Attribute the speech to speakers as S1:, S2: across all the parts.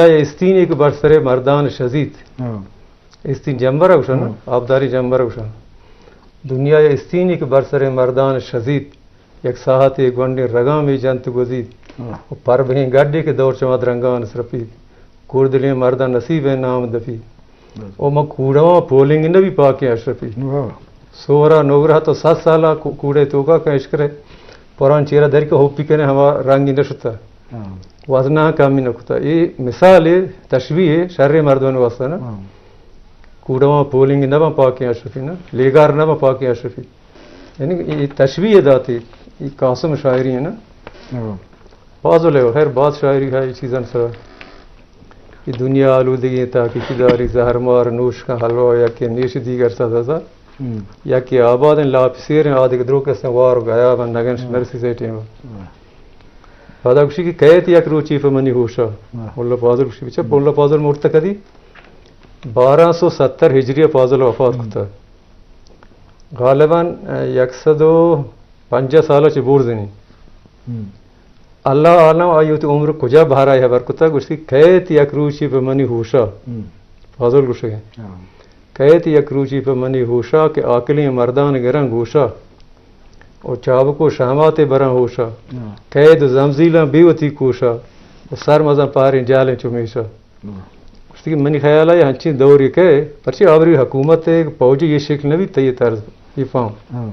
S1: استین ایک برسر مردان شزید استین جنبر ocean آبداری جنبر ocean دنیا استین ایک برسر مردان شزید یک ساحت ایک گنڈے رگاں میں جنت گزید پر بہیں گڈے کے دور چماد رنگان سرپید کوردلیں مردان نصیب نام دفی او ما کوڑاں پولنگ نبی پاک اشرفی سورا نوگرہ تو 7 سالہ کوڑے توکا کا عشق رہے پران چیرہ دھر کے ہوپی کنے ہما رنگی نشتا وزنہ کامی نکتا یہ مثال ہے تشبیہ ہے شر مردان واسطہ نا کوڑاں پولنگ نبا پاک اشرفی نا لیگار نبا پاک اشرفی یعنی یہ تشبیہ داتی یہ قاسم شاعری ہے نا فاضل ہے خیر بات شاعری ہے یہ چیزاں سر یہ دنیا آلودگی تاکہ کداری زہر مار نوش کا حلوہ یا کہ نیش دیگر سازا یا کہ آباد لاپسیر ہیں آدھے درو کے سنوار گیا بن نگن نرسی سے ٹیم فادا کشی کی قید یک روچی فمنی ہوشا مولا فاضل کشی بچا مولا فاضل مرتقدی 1270 ہجری فاضل وفات کتا غالباً 105 سالہ چی بور زنی اللہ عالم آئی ہوتی عمر کجا بہارا ہے برکتا کشی قید یک روچی فمنی ہوشا فاضل کشی قید یک روچی فمنی ہوشا کہ آکلی مردان گرن گوشا اور چاب کو شامات برن ہوشا قید زمزیلاں بیوتی کوشا اور سر مزن پاریں جالیں چمیشا اس کی منی خیال ہے ہنچین دوری کہ پرچی آوری حکومت ہے پوجی یہ شکل نبی تی طرز یہ فاہم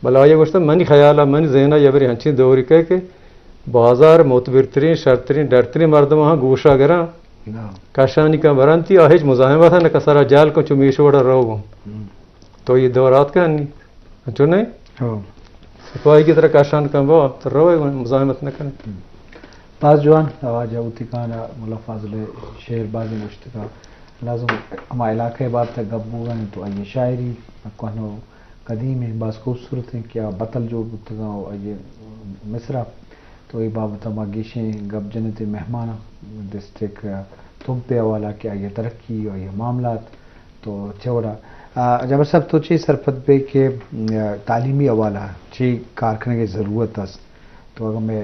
S1: بلا یہ گوشتا منی خیال ہے منی ذہنہ یبری ہنچین دوری کہ بازار معتبرترین شرطرین ڈرترین مردم وہاں گوشا گران کاشانی کا برانتی آہج مزاحمت ہے نہ کسارا جال کو چمیش وڑا رہو گوں تو یہ دورات کا نہیں جو نہیں سپاہی کی طرح کاشان کا بہا تو روئے گا مزاحمت نہ کریں
S2: پاس جوان آواز جاوتی کانا مولا فاضل شعر بازی مشتقہ لازم ہما علاقے بات تک گبو گئے تو آئیے شاعری کہنو قدیم ہے بعض خوبصورت ہیں کیا بطل جو بتگا آئیے مصرہ تو یہ بابت ہما گیشیں گب جنت مہمانہ ڈسٹرک تم پہ حوالہ کہ آئیے ترقی اور یہ معاملات تو چوڑا جبر صاحب تو چی سرفت پہ کہ تعلیمی حوالہ چی کارخانے کی ضرورت ہے تو اگر میں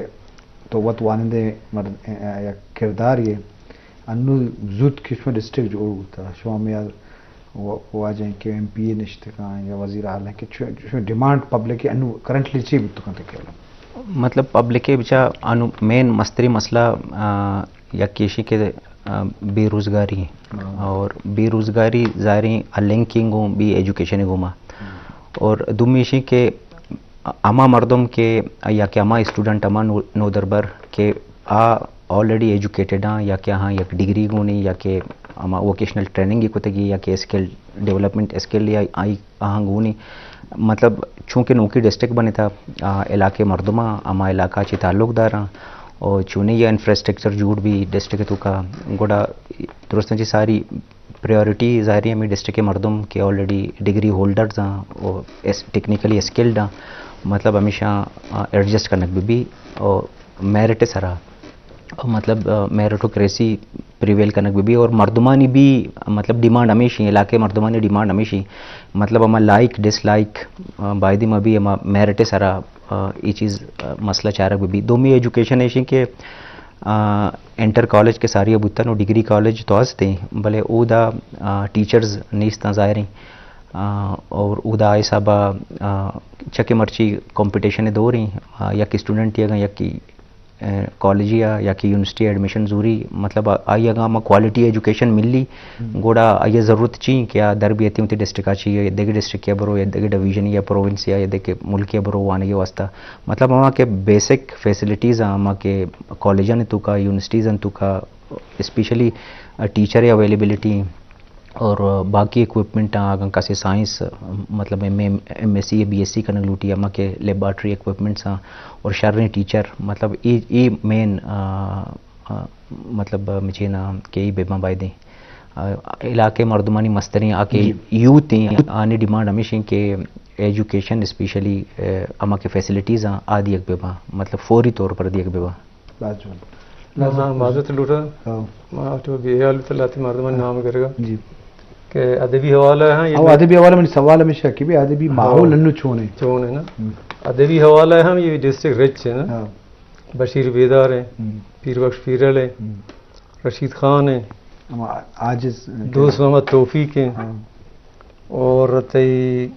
S2: تو وقت وانندے یا کردار یہ انو زود کشمہ ڈسٹرک جو ہوتا شما میں وہ آ جائیں کہ ایم پی اے نشتکان یا وزیر اعلیٰ کہ ڈیمانڈ پبلک انو کرنٹلی چی بتکن تکیلا
S3: مطلب پبلک بچا انو مین مستری مسئلہ یا کیشی کے بے روزگاری اور بے روزگاری ظاہری لنکنگ ہوں بھی ایجوکیشن گوما اور دومیشی کے اما مردم کے یا کہ اما اسٹوڈنٹ اما نو دربر کے آلریڈی ایجوکیٹڈ ہاں یا کہ ہاں یک ڈگری گونی یا کہ اما ووکیشنل ٹریننگ کی کتگی یا کہ اسکل ڈیولپمنٹ اسکل یا آئی آہاں گونی مطلب چونکہ نوکی ڈسٹرک بنے تھا علاقے مردمہ اما علاقہ چی تعلق داراں اور چونے یہ انفراسٹرکچر جوڑ بھی ڈسٹرک تو کا گوڑا درست جی ساری پریورٹی ظاہری ہمیں ڈسٹرک کے مردم کے آلریڈی ڈگری ہولڈرز ہیں اور ٹیکنیکلی اسکلڈ ہیں مطلب ہمیشہ ایڈجسٹ کرنے بھی اور میرٹ سرا مطلب میرٹوکریسی پریویل کرنے بھی اور مردمانی بھی مطلب ڈیمانڈ ہمیشہ علاقے مردمانی ڈیمانڈ ہمیشہ مطلب ہما لائک ڈس لائک باعدی میں بھی ہما میرٹ سرا یہ چیز مسئلہ چارک بھی دومی ایجوکیشن ایشی کہ انٹر کالج کے ساری ابوتن اور ڈگری کالج تو ہستے بھلے او دا ٹیچرز نیستاں ظاہریں اور او دا آئے صاحبہ چکے مرچی کمپٹیشن دو رہی یا کہ اسٹوڈنٹ یا کہ کالج یا کہ یونیورسٹی ایڈمیشن ضروری مطلب آئی اگا ہم کوالٹی ایجوکیشن ملی گوڑا آئیے ضرورت چاہیے کیا در بھی آتی ہوتی ڈسٹرکٹ چاہیے دیکھے ڈسٹرکٹ یا برو یا دیکھے ڈویژن یا پروونس یا دیکھے ملک یا برو آنے کے واسطہ مطلب وہاں کے بیسک فیسلٹیز ہیں وہاں کے کالجوں نے تو کا یونیورسٹیز ہیں تو کا اسپیشلی ٹیچر اویلیبلٹی اور باقی اکوپمنٹ آگاں کسی سائنس مطلب ایم ایس سی یا بی ایس سی کرنے لوٹی اما کے لیبارٹری اکوپمنٹس ہیں اور شرعی ٹیچر مطلب ای مین مطلب مجھے نا کہ ای بیمہ بائی دیں علاقے مردمانی مستری آ کے یوتھ ہیں آنے ڈیمانڈ ہمیشہ کہ ایجوکیشن اسپیشلی اما کے فیسلٹیز ہیں آدھی ایک بیمہ مطلب فوری طور پر دی ایک بیمہ
S1: معذرت لوٹا تو بھی حال تلاتی مردمانی نام کرے گا جی کہ ادبی حوالہ ہے
S2: یہ ادبی حوالہ میں سوال ہمیشہ کہ بھی ادبی ماحول انو چونے نا
S1: ادبی حوالہ ہے ہم یہ ڈسٹرکٹ رچ ہے نا بشیر بیدار ہیں پیر بخش پیرل ہیں رشید خان ہیں،
S2: عاجز
S1: دوست محمد توفیق ہیں،
S2: ہاں
S1: اور تئی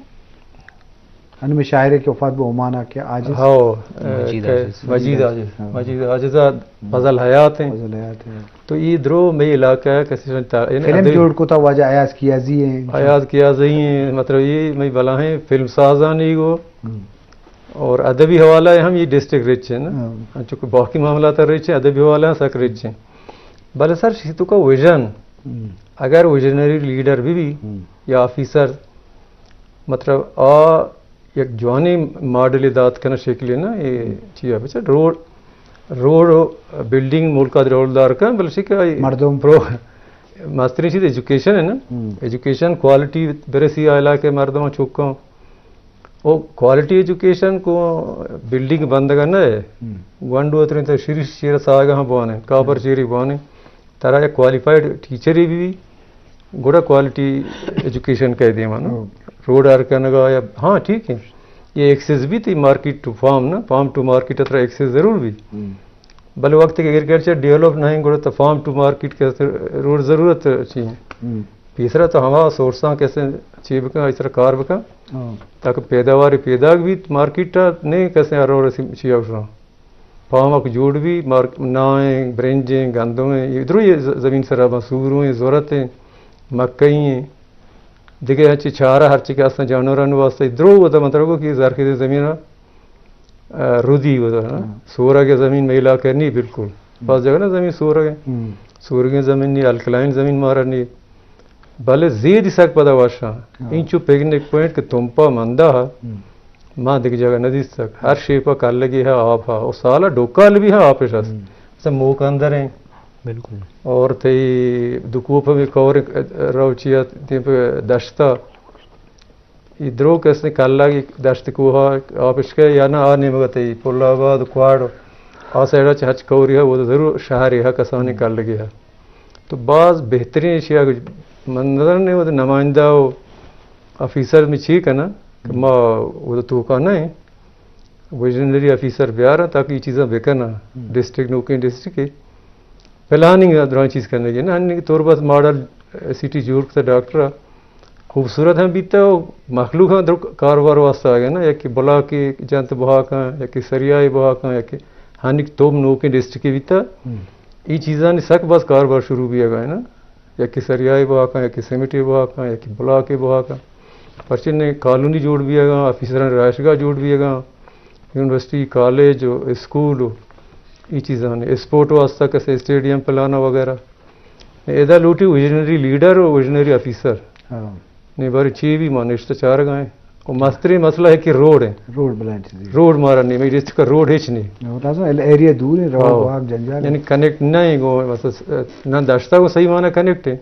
S2: ان میں شاعر کے وفات بھی عمانہ کے عاجز
S1: ہاؤ
S3: مجید عاجز۔
S1: مجید عاجز،
S2: ہاں۔
S1: مجید عاجزہ فضل حیات ہیں.
S2: فضل حیات ہے
S1: تو یہ درو میں علاقہ ہے کسی
S2: فلم جوڑ کو تھا واجہ ایاز کیازی ہیں
S1: آیاز کیا زئی ہیں، مطلب یہ میں بلا ہیں فلم سازان ہی گو اور ادبی حوالہ ہے ہم یہ ڈسٹرکٹ رچ ہیں نا، چونکہ باقی معاملات رچ ہیں ادبی حوالہ ہیں سک رچ ہیں. بلے سر شیتو کا ویژن اگر ویژنری لیڈر بھی یا آفیسر مطلب یک جوانی ماڈل دات کنا شکل ہے نا یہ چیز بچا روڈ بلڈنگ ملکہ رولدار کا بلکہ کہ
S2: مردم
S1: پرو ماستری چیز ایجوکیشن ہے نا، ایجوکیشن کوالٹی برسی آئلہ کے مردوں چوکوں وہ کوالٹی ایجوکیشن کو بلڈنگ بند کرنا ہے گونڈو اترین تو شیر ساگا ہاں بوانے کابر شیری بوانے ترا ایک کوالیفائڈ ٹیچر ہی بھی گوڑا کوالٹی ایجوکیشن کہہ دیں مانو روڈ آر کرنے کا یا ہاں ٹھیک ہے یہ ایکسیس بھی تھی مارکیٹ ٹو فارم نا، فارم ٹو مارکیٹ اتنا ایکسیس ضرور بھی بھلے وقت کے ایگریکلچر ڈیولپ نہیں گوڑا تو فارم ٹو مارکیٹ کے روڈ ضرورت چاہیے. تیسرا تو ہوا سورساں کیسے چیز بکا اس طرح کار بکا تاکہ پیداواری پیدا بھی مارکیٹ نہیں کیسے روڈ چیز اسرا فارم اک جوڑ بھی نائیں برنجیں گندمیں ادھر یہ زمین سراباں سوروں ضرورت ہیں مکئی ہیں دیکھے ہچی چھارا ہر چیز کے جانوران واسطے ادھروں ہوتا مطلب کہ زرخیز زمین رودی ہوتا ہے سورا کے زمین میں علاقہ نہیں بالکل بعض جگہ نا زمین سورگیں زمین نہیں الکلائن زمین مارا نہیں بھلے زید سک پتا واشا انچو پکنک پوائنٹ کہ تمپا مندہ ماں دیکھ جگہ ندی تک ہر شیپا کر لگی ہے آپ ہاں اور سالہ ڈوکال بھی ہے آپ ایسا موقع اندر ہیں
S3: بالکل.
S1: اور تی دکوپا میں کور روچیا دشتا ادھروں کیسے کر لگی دشت کوہا آپ اس کے یا نا آنے مگا تی پول آباد کوارڈ آ سائڈا چہچ کوری ہے وہ تو ضرور شہر ہے کسانے کر لگی ہے. تو بعض بہترین اشیاء منظر نے وہ نمائندہ ہو آفیسر میں ٹھیک ہے نا کہ ماں وہ تو کا نہیں ویژنری آفیسر بیار ہے تاکہ یہ چیزیں بکنا ڈسٹرکٹ نوکری ڈسٹرکٹ کی پلاننگ دوران چیز کرنے کی نا کے طور پر ماڈل سٹی جوڑ کا ڈاکٹر خوبصورت ہیں بیتا مخلوق ہیں کاروبار واسطہ آ گیا نا یا کہ بلا کے جنت بہا کا یا کہ سریائی بہا کا یا کہ ہانی توم نوکری ڈسٹرکٹ کی بیتا یہ چیزاں نہیں سک بس کاروبار شروع بھی ہے نا یا کہ سریائی بہا کا یا کہ سیمیٹری بہا کا یا کہ بلا کے بہا کا پرچے نے کالونی جوڑ بھی ہے گا آفیسران رہائش گاہ جوڑ بھی ہے گا یونیورسٹی کالج ہو اسکول ہو یہ چیزاں نے اسپورٹ واسطہ کیسے اسٹیڈیم پلانا وغیرہ ادا لوٹی ویژنری لیڈر اور ویژنری آفیسر نہیں باری چی بھی مانشتہ چار گائیں اور مستری مسئلہ ہے کہ روڈ ہے روڈ مارا نہیں میری اس کا روڈ ہیچ نہیں
S2: ایریا دور ہے
S1: یعنی کنیکٹ نہیں گو نہ دشتا کو صحیح مانا کنیکٹ ہے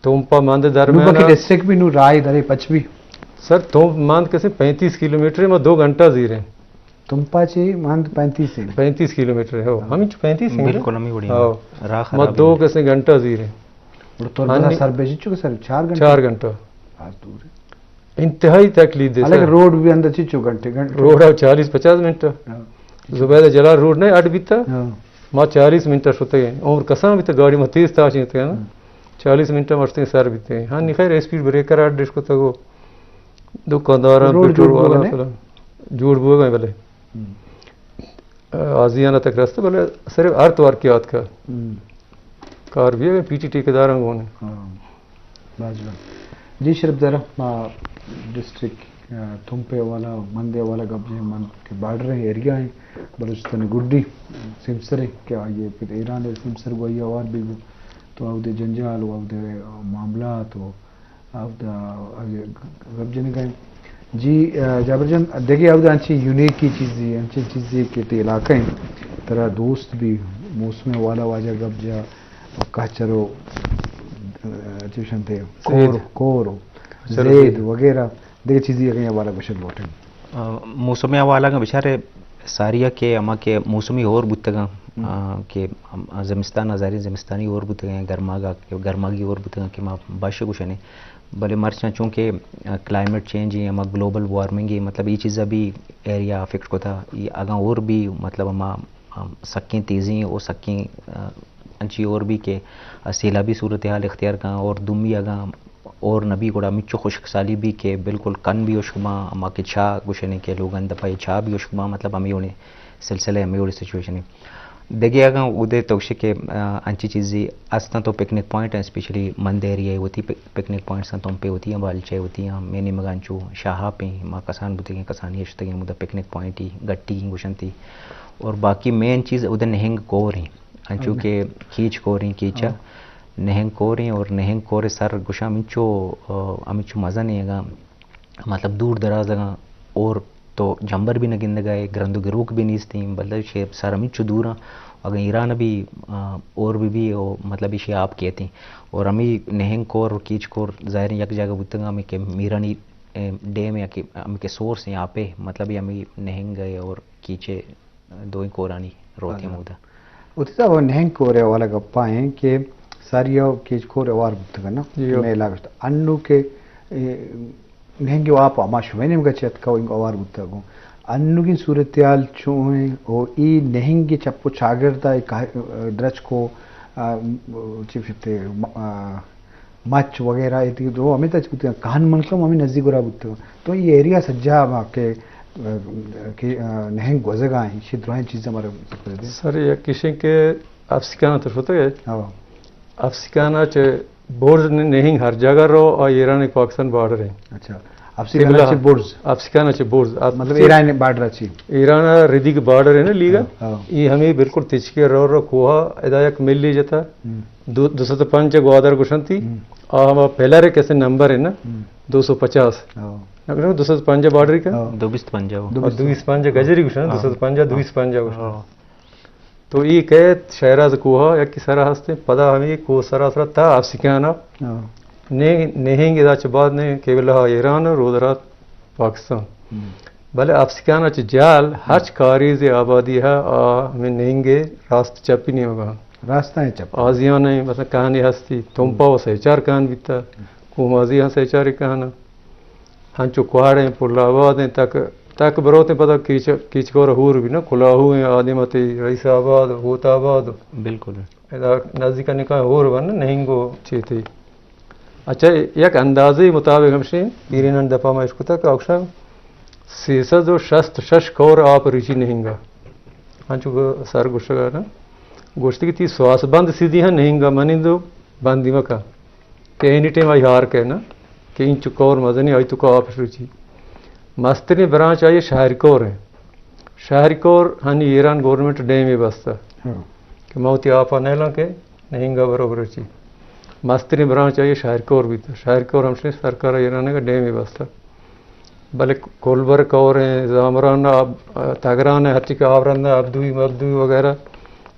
S1: تومپا ماند درمیان
S2: ڈسٹرکٹ بھی نو رائے درے پچ بھی
S1: سر توم ماند کیسے 35 کلومیٹر میں 2 گھنٹہ زیر ہیں
S2: تمپا چی ماند
S1: 35 کلومیٹر ہے ہم 35 ہیں
S3: بالکل ہمیں بڑھیا
S1: میں 2 کیسے گھنٹہ زیر ہیں
S2: سر بیچ چکے سر
S1: 4 گھنٹہ انتہائی تکلیف دے
S2: سر روڈ بھی اندر چی 4 گھنٹے
S1: روڈ 40-50 منٹ زبید جلال روڈ نہیں اڈ بیتا ماں 40 منٹ ہوتے ہیں اور کساں بھی تو گاڑی میں تیز تاش ہوتے ہیں نا 40 منٹ مرتے ہیں سر بیتے ہیں ہاں نہیں خیر اسپیڈ بریکر آڈ ڈش کو تگو دکاندار جوڑ بو گئے بھلے آزیانہ تک رستہ بھلے صرف ارت واقعات کا کار بھی ہے پی ٹی ٹھیکیدار ہونے
S2: جی شرف ذرا ڈسٹرکٹ تھمپے والا مندے والا گبجے من کے بارڈر ایریا ہیں بلوچستان گڈی سمسرے کیا یہ پھر ایران سمسر گوئی اور بھی تو اب دے جنجال ہو اب دے معاملات ہو اب گبجے نے گئے جی جابر جان دیکھیے اب انچی یونیک کی چیزیں انچی چیزیں کے تے علاقہ ہیں ترا دوست بھی موسم والا واجہ گبجا کاچرو تھے کور زید وغیرہ دیکھ چیزیں اگیں والا بشر لوٹیں
S3: موسمی حوالہ کا بچارے ساریہ کے اما کے موسمی اور بتگاں کہ زمستان ازاری زمستانی اور بتگاں گرماگی اور بتگاں کہ ماں باشے کچھ نہیں بلے مرچاں چونکہ کلائمیٹ چینج ہی اما گلوبل وارمنگ ہی مطلب یہ چیزیں بھی ایریا افیکٹ کو تھا یہ آگاں اور بھی مطلب اما سکیں تیزی اور سکیں انچی اور بھی کہ سیلابی صورتحال اختیار کہاں اور دمی اگاں اور نبی گوڑا مچو خشک سالی بھی کہ بالکل کن بھی اشکما اما کے چھا گوشنے کے لوگن دپائی چھا بھی اشکما مطلب ہمیں ہونے سلسلے ہمیں ہونے سچویشن دیکھیے اگاں ادے توشے کے انچی چیزیں آستہ تو پکنک پوائنٹ ہیں اسپیشلی مند ایریا ہوتی پکنک پوائنٹس ہیں تم پہ ہوتی ہیں بالچے ہوتی ہیں مینی مگانچو شاہا پہ ماں کسان بوتے ہیں کسانی اشتے ہیں مدہ پکنک پوائنٹ ہی گٹی کی گوشن تھی اور باقی مین چیز ادھر نہنگ کور ہیں انچو کہ کھیچ کور ہیں کیچا نہنگ کور ہیں اور نہنگ کور سر گوشا امیچو مزہ نہیں گا مطلب دور دراز گا اور تو جمبر بھی نہ گند گئے گرندو گروک بھی نیس تھیں بلکہ شیپ سر امیچو دور ہیں اگر ایران بھی اور بھی مطلب یہ آپ کہتے ہیں اور ہمیں نہنگ کور اور کیچ کور ظاہر یک جگہ بودتے ہیں ہمیں کہ میرانی ڈیم یا کہ ہمیں کے سورس ہیں آپ پہ مطلب ہمیں نہنگ گئے اور کیچے دو ہی کورانی روتے ہیں مودہ
S2: اتنی صاحب نہنگ کور والا گپا ہیں کہ ساریو کیچ کور اوار بودتے ہیں نا میں علاقہ انو کے نہنگی آپ آماش ہوئے نہیں چیت کا اوار بودتے ہیں انو کی صورتحال چوہیں اور ای نہنگی چپو چاگردہ درچ کو چپتے مچ وغیرہ جو ہمیں تک بودتے ہیں کہان منکم ہمیں نزدیک گرا بودتے ہیں تو یہ ایریا سجا کے نہنگ گوزگاں ہیں شدروہیں چیزیں ہمارے بودتے ہیں
S1: سر یہ کشن کے افسکانہ طرف ہوتا ہے افسکانہ چے بورز نہنگ ہر جگہ رو اور ایران پاکستان بارڈر ہیں
S2: اچھا افسکانہ چے بورز مطلب ایران بارڈر اچھی ایران
S1: ردی کے بارڈر ہے نا لیگا یہ ہمیں بالکل تچکے رو کوہا ادا یک ملی جاتا 205 گوادر گوشن تھی اور ہم پہلا رے کیسے نمبر ہے نا 250 205 بارڈر کا 225 گجری گوشن 205 گوشن تو یہ کہ شہراز کوہا یا کی سرا ہستے پدا ہمیں کو سرا تا افسکانہ نہنگ ادا چ بعد نے کیول ایران رودرات پاکستان بھلے افسکانہ چ جال ہچ کاریز آبادی ہے ہمیں نہنگے راست چپی نہیں ہوگا
S2: راستہ ہے چپ
S1: آزیاں نہیں مثلا کہانی ہستی تمپا و سہچار کہان بیتا کومازی ہاں سہچاری کہانا ہنچو کوہاڑیں پلا آباد ہیں تک بروتے پتہ کیچ کور ہور بھی نا کھلا ہوئے آدمتی رئیس آباد ہوتا آباد
S3: بالکل
S1: نزدیک نکاح ہور ون نہنگو چیتی اچھا یک اندازے مطابق ہمشے پیرین دفعہ میں اس کو تک اکشا 366 کور آپ ریچی نہنگا ہنچو سر گوشگا نا گوشتی کی تی سواس بند سیدھی ہاں نہنگا منی دو بندی مکا کہ اینی ٹیم آئی ہار کے نا کہ انچو کور مزنی آئی تو کا آپ ریچی مستری برانچ آئیے شہری کور ہیں شہری کور ہنی ایران گورنمنٹ ڈیم میں بستا کہ موتی آپا نیلا کے نہنگا برابر چی مستری برانچ آئیے شہری کور بھی تھا شہری کور ہم سے سرکار ایران کا ڈیم میں بستا بلے کولبر کور ہیں زامران تگران ہے ہرچی کا آوران ابدوی مبدوی وغیرہ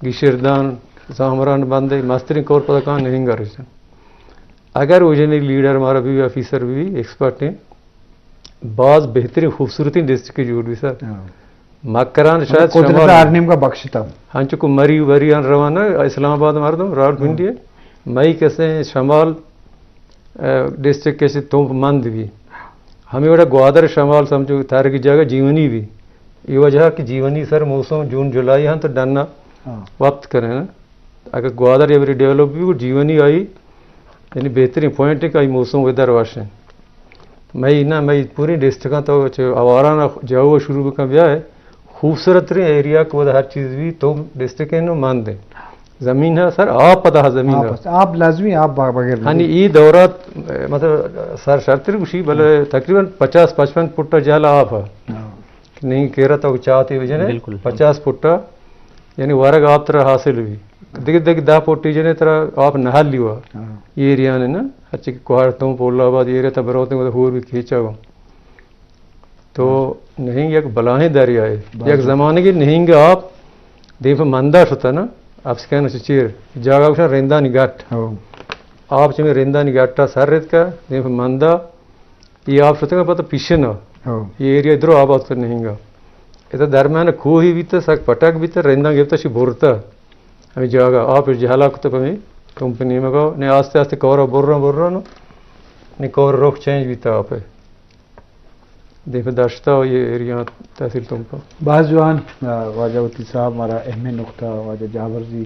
S1: گیشردان زامران بندے مستری کور پتہ کہاں نہنگا رہے اگر وجنی لیڈر ہمارا بھی آفیسر بھی ایکسپرٹ ہیں بعض بہترین خوبصورتی ڈسٹرکٹ کی جوڑ بھی سر مکران شاید
S2: شمال کا بخشتا
S1: ہاں چکو مری وری روانہ اسلام آباد مار دوں راؤٹ بھنڈی ہے مئی کیسے شمال ڈسٹرکٹ کیسے تم مند بھی ہمیں بڑا گوادر شمال سمجھو تھارے کی جگہ جیونی بھی یہ وجہ کہ جیونی سر موسم جون جولائی ہاں تو ڈننا وقت کریں نا اگر گوادر ایوری ڈیولپ بھی وہ جیونی آئی یعنی بہترین پوائنٹ ہے کہ آئی موسم ادھر واشیں میں پوری ڈسٹرکاں تو آوارانہ جاؤ شروع کا بیاہ ہے خوبصورت ترین ایریا کو ہر چیز بھی تو ڈسٹرکٹ ہے مان دیں زمین ہے سر آپ پتہ ہے زمین ہے
S2: آپ لازمی آپ بغیر
S1: ہاں یہ دورات مطلب سر شرطر خوشی بھلے تقریباً 50-55 فٹ جال آپ ہے نہیں کہہ رہا تو چاہتی وجہ نے 50 فٹ یعنی ورگ آپ طرح حاصل ہوئی دیکھ 10 فٹ جنے طرح آپ نہال لی ہوا یہ ایریا نے نا اچھے کوہاڑ تم پولا آباد ایریا تھا بروتے ہیں ہور بھی کھینچا ہوا تو نہنگ یک بلاہیں دریا ہے یک زمانے کی نہنگ آپ دیکھ مندہ ہوتا نا آپ سے کہنا چیر جاگا کچھ رندہ نگاٹ آپ چمیں رندہ نگاٹا سر رہت کا دیکھ مندہ یہ آپ سوتے ہیں پتہ پیچھے نہ یہ ایریا ادھر آباد کر نہیں گا ادھر درمیان کھوہی بھی تھا سک پٹک بھی تھا رندہ گفتا چی بھورتا ہمیں جاگا آپ جہلا کتا پہ کمپنی میں کہو نہیں آستے آستے کورا بور رہا نا نہیں کور روک چینج بھی تھا آپ دیکھ داشتہ ہو یہ ایریا تحصیل تم پر
S2: بعض جوان واجہ وتی صاحب ہمارا اہم نقطہ واجہ جابر جی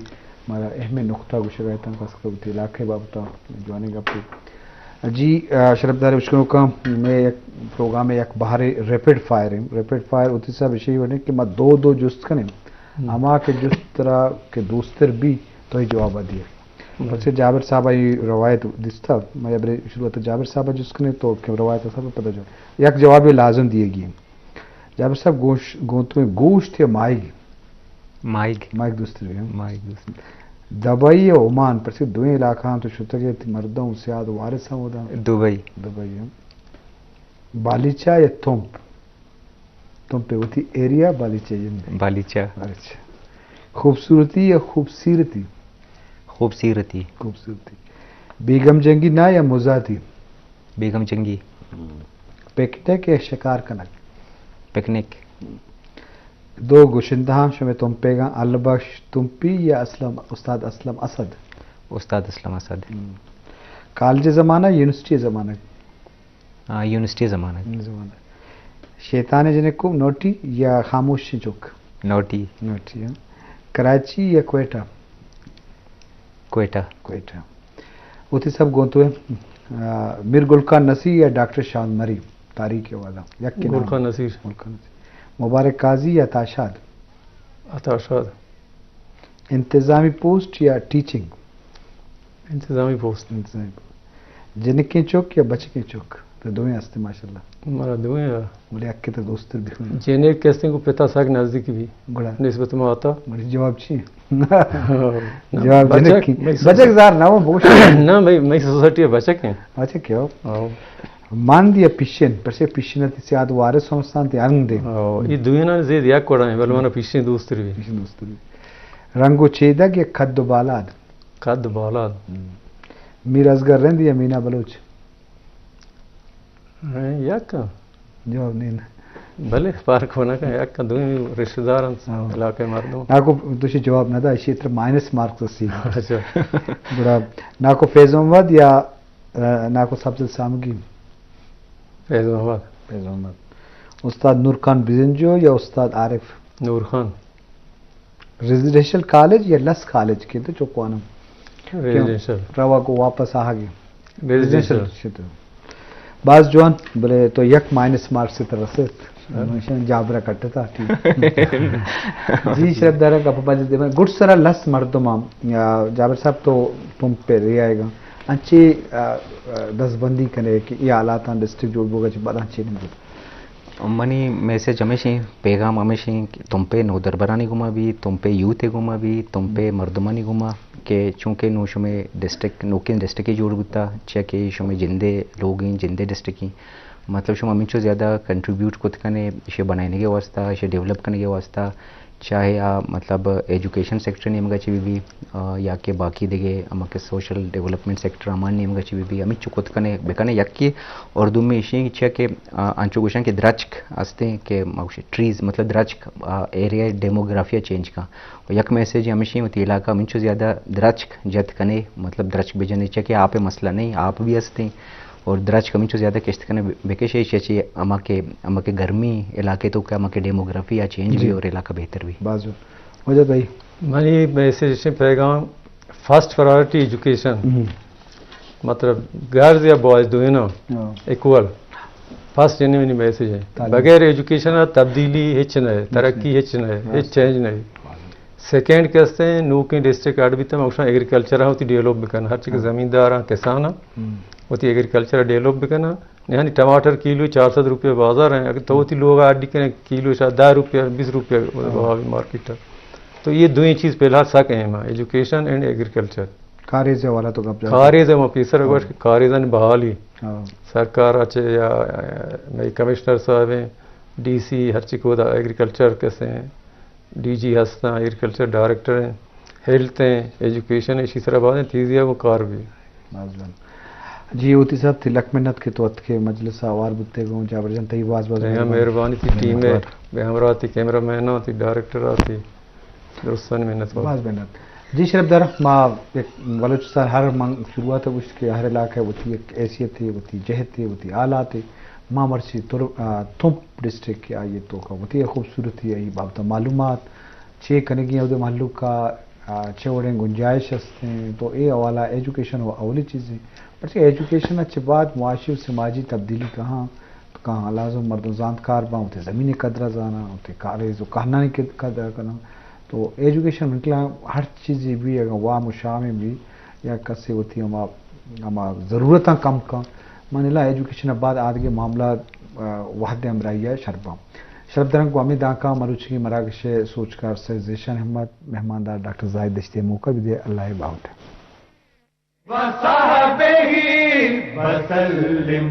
S2: ہمارا اہم نقطہ گوشہ گئے تھا خاص کر علاقے بابتا جوانے گا پہ جی شرف دار اشکنوں کا میں ایک پروگرام ہے ایک باہر ریپڈ فائر ہوتی صاحب اشی ہونے کہ میں دو جست کنے اما کے جست طرح کے دوستر بھی تو ہی جواب دیے ویسے جابر صاحب یہ روایت دستا میں اب شروعات جابر صاحب جس کنے تو روایت صاحب پتہ جو یک جواب لازم دیے گی جابر صاحب گوشت میں گوشت یا مائگ دوستر دبئی عمان پر سے دوئیں علاقہ تو شتہ گئے تھی مردوں سیاد وارث ہیں ہوتا
S3: دبئی
S2: بالیچا یا تمپے ہوتی ایریا
S3: بالیچا
S2: خوبصورتی یا خوبصیرتی بیگم جنگی نا یا مزاتی
S3: بیگم جنگی
S2: پکنک یا شکار کنک
S3: پکنک
S2: دو گوشندہاں شمیں تمپے گا البخش تمپی یا استاد اسلم اسد کالج زمانہ یونیورسٹی زمانہ
S3: یونیورسٹی زمانہ
S2: شیطان جنے کو نوٹی یا خاموش چک
S3: نوٹی
S2: کراچی یا کوئٹہ اتی سب گونتو ہے میر گلخان نصیر یا ڈاکٹر شاہد مری تاریخ والا
S1: گلخان نصیر
S2: مبارک قاضی یا
S1: اتاشاد
S2: انتظامی پوسٹ یا ٹیچنگ
S1: انتظامی پوسٹ
S2: جنکیں چوک یا بچکیں چوک تو دوئیں ہستے ماشاءاللہ
S1: ہمارا دوئیں
S2: بولے اکے تو دوستر بھی ہوئے
S1: جینے کہتے ہیں کو پتا ساک نزدیک بھی
S2: گڑا
S1: نسبت میں آتا
S2: بڑی جواب چی جواب جنکی بچک زار نہ وہ بوش
S1: نا میں سوسائٹی ہے بچک ہیں
S2: اچھا کیا مان دیا پیشن پرسے پیشنتی سیاد وارث ہمستان تی انگ دے
S1: یہ دوئیں نا زید یک کوڑا ہیں بلوانا پیشن دوستر بھی
S2: رنگو چیدگ یا کد بالاد میر ازگر رند یا مینا بلوچ
S1: یک
S2: جواب نہیں
S1: بھلے پارک ہونا کا یک کا دوئیں رشتہ دار علاقے مردوں
S2: ناکو توشی جواب نہ دا اسی طرح مائنس مارکس سی
S1: اچھا
S2: بڑا ناکو فیض محمد یا ناکو سبز سامگی
S1: فیض محمد
S2: استاد نور خان بزنجو یا استاد عارف
S1: نور خان
S2: ریزیڈینشل کالج یا لس کالج کے تو چوکوانم
S1: ریزیڈینشل
S2: روا کو واپس آ گئے
S1: ریزیڈینشل
S2: بعض جوان بولے تو یک مائنس مارک سے ترست جابرہ کٹتا تھا جی شرف دارہ کا پاپا جی گڈ سرا لس مردم جابر صاحب تو تم پہ رہی آئے گا انچی دس بندی کرے کہ یہ آلات ڈسٹرکٹ جوڑ بوگا چی بڑا انچی نہیں
S3: منی میسج ہمیشہ پیغام ہمیشہ تم پہ نو دربرانی گما بھی تم پہ یوتھ گما بھی تم پہ مردمانی گما کہ چونکہ نو شمیں ڈسٹرکٹ نوکین ڈسٹرکٹ جوڑ گتا چاہے شمیں جندے لوگ ہیں جندے ڈسٹرکٹ کی مطلب شما منچو زیادہ کنٹریبیوٹ کت کنے اسے بنانے کے واسطہ اسے ڈیولپ کرنے کے واسطہ چاہے مطلب ایجوکیشن سیکٹر نہیں مگا چی بھی یا کہ باقی دیگے اما کے سوشل ڈیولپمنٹ سیکٹر امان نہیں مگا چی بھی امی چکت کنے بکنے یک کی اردو میں اسی چاہے کہ انچو گوشن کے درچک ہستے ہیں کہ ٹریز مطلب درچک ایریا ڈیموگرافیا چینج کا یک میسیج ہمیشہ ہوتی علاقہ منچو زیادہ درچک جت کنے مطلب درچک بجنے چاہے کہ آپ مسئلہ نہیں آپ بھی ہستے ہیں اور درج کمی چو زیادہ کشت کرنے بیکش چاہیے اما کے گرمی علاقے تو اما کے ڈیموگرافی یا چینج بھی اور علاقہ بہتر بھی
S2: بازو وجہ بھائی
S1: منی میسیج پیغام فرسٹ پرائرٹی ایجوکیشن مطلب گرلز یا بوائز دوئیں نا ایکول فرسٹ جنوینی میسیج ہے بغیر ایجوکیشن تبدیلی ہچ نہ ترقی ہچ نہ ہچ چینج نہیں سیکنڈ کہتے ہیں نو کی ڈسٹرکٹ آڈ بھی تم اوشا ایگریکلچر ہوتی ڈیولپ بھی کرنا ہر چیز زمیندار ہیں کسان ہوتی ایگریکلچر ڈیولپ بھی کرنا یعنی ٹماٹر کلو 400 روپے بازار ہیں اگر تو ہوتی لوگ آڈ کریں کلو شاید 10 روپے 20 روپے مارکیٹ ہے تو یہ دو چیز پہلا سک اہم ہے ایجوکیشن اینڈ ایگریکلچر
S2: کاریز والا تو
S1: کاریز ہے پیسر کاریزن بحالی سرکار اچھے یا کمشنر صاحب ہیں ڈی سی ہر چیز کو ایگریکلچر کیسے ہیں ڈی جی ہستا ایگریکلچر ڈائریکٹر ہیں ہیلتھ ہیں ایجوکیشن اسی طرح بات ہے تیزیا وہ کار بھی
S2: جی ہوتی صاحب تھی لک منت کے توت کے مجلس آوار بتے گوں جابر جان تی واز
S1: مہربانی تھی ٹیم ہے بے ہمراہ تھی کیمرہ مین تھی ڈائریکٹر آتی درستان محنت
S2: واز محنت جی شرف در ما بلوچستان ہر شروعات ہے اس کے ہر علاقہ وہ تھی ایک حیثیت تھی وہ تھی جہت تھی وہ تھی آلہ تھی ماں مرچی تھمپ ڈسٹرکٹ کی آئیے تو کا وہ تھی خوبصورتی ہے بابتا معلومات چھ کنگی ہے محلو کا اچھے بڑے گنجائش ہیں تو یہ حوالہ ایجوکیشن وہ اولی چیز ہے. بٹ ایجوکیشن اچھے بعد معاشی و سماجی تبدیلی کہاں لازم مردوں زانت کار با ہوتے زمینی قدرہ زانا ہوتے کارز و کہنانی قدر کرنا. تو ایجوکیشن نکلا ہر چیز بھی اگر وام و شام بھی یا کسی ہوتی ہما ضرورتاں کم کا منلا ایجوکیشن بعد آدھے معاملات وحد امرائیہ شرب درنگ کو ہمیں داکا مروچ کی مراکش سوچ کر سے ذیشان احمد مہماندار ڈاکٹر زاہد دشتی موقع بھی دے. اللہ باؤٹ
S4: وصحبه وسلم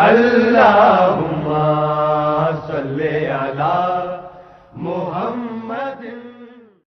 S4: اللهم صل